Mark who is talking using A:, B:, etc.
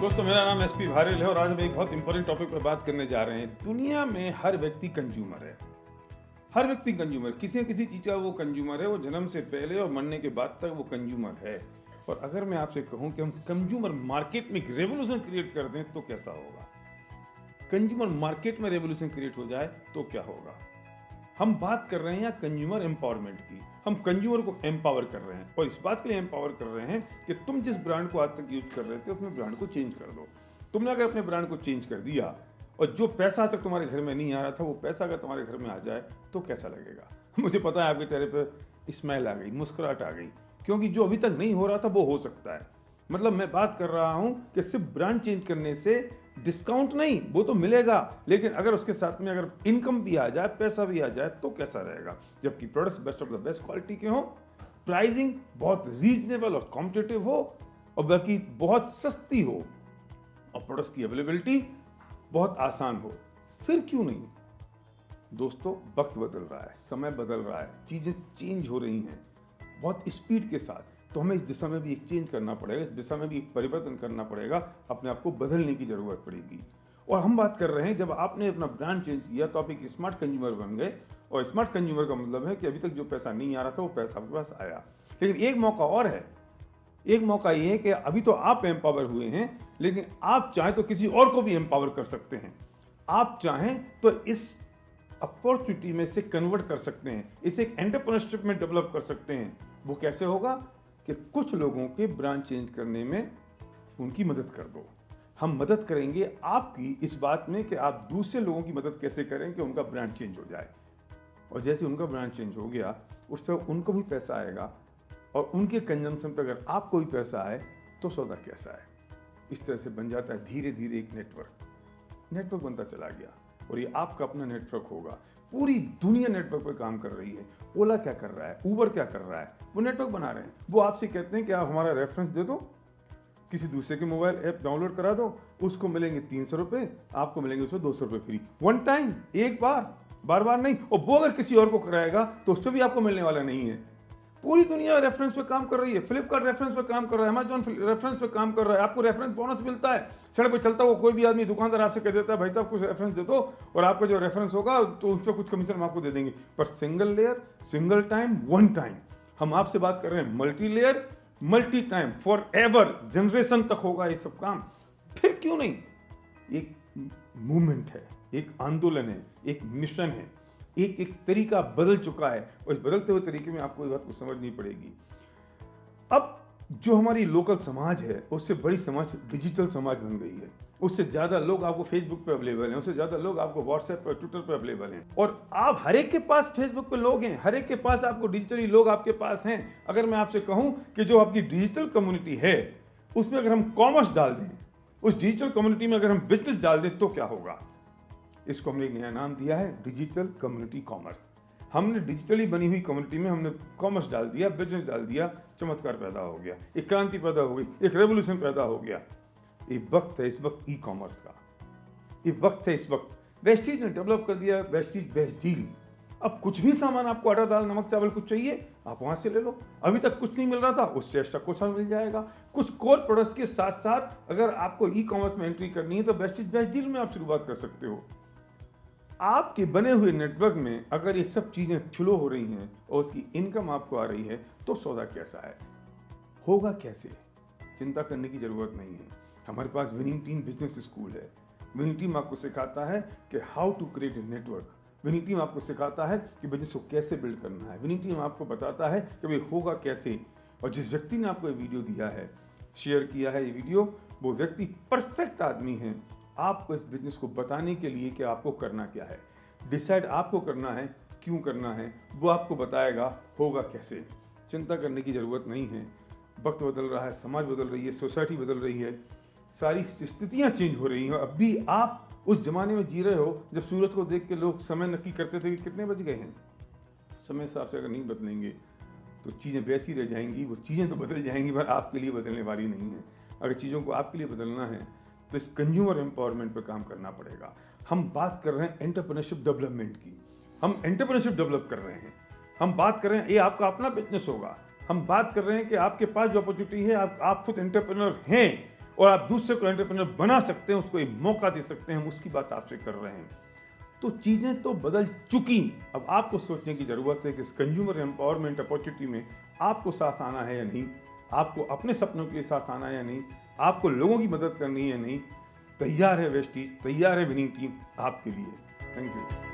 A: दोस्तों, मेरा नाम एसपी भारल है और आज हम एक बहुत इंपॉर्टेंट टॉपिक पर बात करने जा रहे हैं। दुनिया में हर व्यक्ति कंज्यूमर है। हर व्यक्ति कंज्यूमर, किसी न किसी चीज़ का वो कंज्यूमर है। वो जन्म से पहले और मरने के बाद तक वो कंज्यूमर है। और अगर मैं आपसे कहूं कि हम कंज्यूमर मार्केट में एक रेवोल्यूशन क्रिएट कर दें तो कैसा होगा? कंज्यूमर मार्केट में रेवोल्यूशन क्रिएट हो जाए तो क्या होगा? हम बात कर रहे हैं यहाँ कंज्यूमर एम्पावरमेंट की। हम कंज्यूमर को एम्पावर कर रहे हैं और इस बात के लिए एम्पावर कर रहे हैं कि तुम जिस ब्रांड को आज तक यूज कर रहे थे उसमें ब्रांड को चेंज कर दो। तुमने अगर अपने ब्रांड को चेंज कर दिया और जो पैसा आज तक तुम्हारे घर में नहीं आ रहा था वो पैसा अगर तुम्हारे घर में आ जाए तो कैसा लगेगा? मुझे पता है आपके चेहरे पे स्माइल आ गई, मुस्कुराहट आ गई, क्योंकि जो अभी तक नहीं हो रहा था वो हो सकता है। मतलब मैं बात कर रहा हूं कि सिर्फ ब्रांड चेंज करने से डिस्काउंट नहीं, वो तो मिलेगा, लेकिन अगर उसके साथ में अगर इनकम भी आ जाए, पैसा भी आ जाए तो कैसा रहेगा? जबकि products best of the best quality के हों, प्राइसिंग बहुत रीजनेबल और कॉम्पिटिटिव हो और बल्कि बहुत सस्ती हो और प्रोडक्ट्स की अवेलेबिलिटी बहुत आसान हो, फिर क्यों नहीं? दोस्तों, वक्त बदल रहा है, समय बदल रहा है, चीज़ें चेंज हो रही हैं बहुत स्पीड के साथ। तो हमें इस दिशा में भी एक चेंज करना पड़ेगा, इस दिशा में भी एक परिवर्तन करना पड़ेगा, अपने आप को बदलने की जरूरत पड़ेगी। और हम बात कर रहे हैं, जब आपने अपना ब्रांड चेंज किया तो आप एक स्मार्ट कंज्यूमर बन गए। और स्मार्ट कंज्यूमर का मतलब है कि अभी तक जो पैसा नहीं आ रहा था वो पैसा आपके पास आया। लेकिन एक मौका और है। एक मौका ये है कि अभी तो आप एम्पावर हुए हैं, लेकिन आप चाहें तो किसी और को भी एम्पावर कर सकते हैं। आप चाहें तो इस अपॉर्चुनिटी में से कन्वर्ट कर सकते हैं, इसे एक एंटरप्रेन्योरशिप में डेवलप कर सकते हैं। वो कैसे होगा? कि कुछ लोगों के ब्रांड चेंज करने में उनकी मदद कर दो। हम मदद करेंगे आपकी इस बात में कि आप दूसरे लोगों की मदद कैसे करें कि उनका ब्रांड चेंज हो जाए। और जैसे उनका ब्रांड चेंज हो गया, उस पर उनको भी पैसा आएगा और उनके कंजम्पशन पर अगर आपको भी पैसा आए तो सौदा कैसा है? इस तरह से बन जाता है धीरे धीरे एक नेटवर्क बनता चला गया और ये आपका अपना नेटवर्क होगा। पूरी दुनिया नेटवर्क पर काम कर रही है। ओला क्या कर रहा है, उबर क्या कर रहा है, वो नेटवर्क बना रहे हैं। वो आपसे कहते हैं कि आप हमारा रेफरेंस दे दो, किसी दूसरे के मोबाइल ऐप डाउनलोड करा दो, उसको मिलेंगे 300 रुपये, आपको मिलेंगे उसमें 200 रुपये फ्री, वन टाइम, एक बार बार नहीं। और वो अगर किसी और को कराएगा तो उस पर भी आपको मिलने वाला नहीं है। पूरी दुनिया रेफरेंस पे काम कर रही है। फ्लिपकार्ट रेफरेंस पे काम कर रहा है, अमेजॉन रेफरेंस पे काम कर रहा है। आपको रेफरेंस बोनस मिलता है। सड़क पे चलता हुआ कोई भी आदमी, दुकानदार आपसे कह देता है भाई साहब कुछ रेफरेंस दे दो और आपका जो रेफरेंस होगा तो उस पर कुछ कमीशन हम आपको दे देंगे। पर single layer, single time, one time. हम आपसे बात कर रहे हैं multi layer, multi time, for ever, generation तक होगा ये सब काम। फिर क्यों नहीं? एक मूवमेंट है, एक आंदोलन है, एक मिशन है, एक तरीका बदल चुका है और इस बदलते हुए तरीके में आपको इस बात को समझनी पड़ेगी। अब जो हमारी लोकल समाज है उससे बड़ी समाज डिजिटल समाज बन गई है। उससे ज़्यादा लोग आपको फेसबुक पे अवेलेबल हैं, उससे ज़्यादा लोग आपको व्हाट्सएप पर, ट्विटर पर अवेलेबल हैं और आप हर एक के पास फेसबुक पे लोग हैं, हर एक के पास आपको डिजिटली लोग आपके पास हैं। अगर मैं आपसे कहूँ कि जो आपकी डिजिटल कम्युनिटी है उसमें अगर हम कॉमर्स डाल दें, उस डिजिटल कम्युनिटी में अगर हम बिजनेस डाल दें तो क्या होगा? इसको हमने एक नया नाम दिया है, डिजिटल कम्युनिटी कॉमर्स। हमने डिजिटली बनी हुई कम्युनिटी में हमने कॉमर्स डाल दिया, बिजनेस डाल दिया, चमत्कार पैदा हो गया, एक क्रांति पैदा हो गई, एक रेवोल्यूशन पैदा हो गया। ये वक्त है इस वक्त ई कॉमर्स का। ये वक्त है इस वक्त। वेस्टीज ने डेवलप कर दिया वेस्टीज बेस्ट डील। अब कुछ भी सामान आपको आटा दाल नमक चावल कुछ चाहिए आप वहां से ले लो। अभी तक कुछ नहीं मिल रहा था, उससे एक्स्ट्रा कुछ मिल जाएगा। कुछ कोर प्रोडक्ट्स के साथ साथ अगर आपको ई कॉमर्स में एंट्री करनी है तो वेस्टीज बेस्ट डील में आप शुरुआत कर सकते हो। आपके बने हुए नेटवर्क में अगर ये सब चीजें फ्लो हो रही हैं और उसकी इनकम आपको आ रही है तो सौदा कैसा है, होगा कैसे? चिंता करने की जरूरत नहीं है। हमारे पास विनिंग टीम बिजनेस स्कूल है। विनिंग टीम आपको सिखाता है कि how to create a network. Winning team आपको सिखाता है कि बिजनेस को कैसे बिल्ड करना है। विनिंग टीम आपको बताता है कि भाई होगा कैसे। और जिस व्यक्ति ने आपको ये वीडियो दिया है, शेयर किया है ये वीडियो, वो व्यक्ति परफेक्ट आदमी है आपको इस बिजनेस को बताने के लिए कि आपको करना क्या है। डिसाइड आपको करना है, क्यों करना है, वो आपको बताएगा होगा कैसे। चिंता करने की ज़रूरत नहीं है। वक्त बदल रहा है, समाज बदल रही है, सोसाइटी बदल रही है, सारी स्थितियाँ चेंज हो रही हैं। अभी आप उस ज़माने में जी रहे हो जब सूरज को देख के लोग समय नक्की करते थे कि कितने बज गए हैं। समय हिसाब से अगर नहीं बदलेंगे तो चीज़ें वैसी रह जाएंगी। वो चीज़ें तो बदल जाएंगी पर आपके लिए बदलने वाली नहीं है। अगर चीज़ों को आपके लिए बदलना है तो इस कंज्यूमर एम्पावरमेंट पर काम करना पड़ेगा। हम बात कर रहे हैं एंटरप्रेन्योरशिप डेवलपमेंट की। हम एंटरप्रेन्योरशिप डेवलप कर रहे हैं। हम बात कर रहे हैं ये आपका अपना बिजनेस होगा। हम बात कर रहे हैं कि आपके पास जो अपॉर्चुनिटी है, आप खुद एंटरप्रेन्योर हैं और आप दूसरे को एंटरप्रेन्योर बना सकते हैं, उसको एक मौका दे सकते हैं, हम उसकी बात आपसे कर रहे हैं। तो चीज़ें तो बदल चुकी, अब आपको सोचने की ज़रूरत है कि इस कंज्यूमर एम्पावरमेंट अपॉर्चुनिटी में आपको साथ आना है या नहीं, आपको अपने सपनों के लिए साथ आना है या नहीं, आपको लोगों की मदद करनी है या नहीं। तैयार है वेस्टीज, तैयार है विनिंग टीम आपके लिए। Thank you.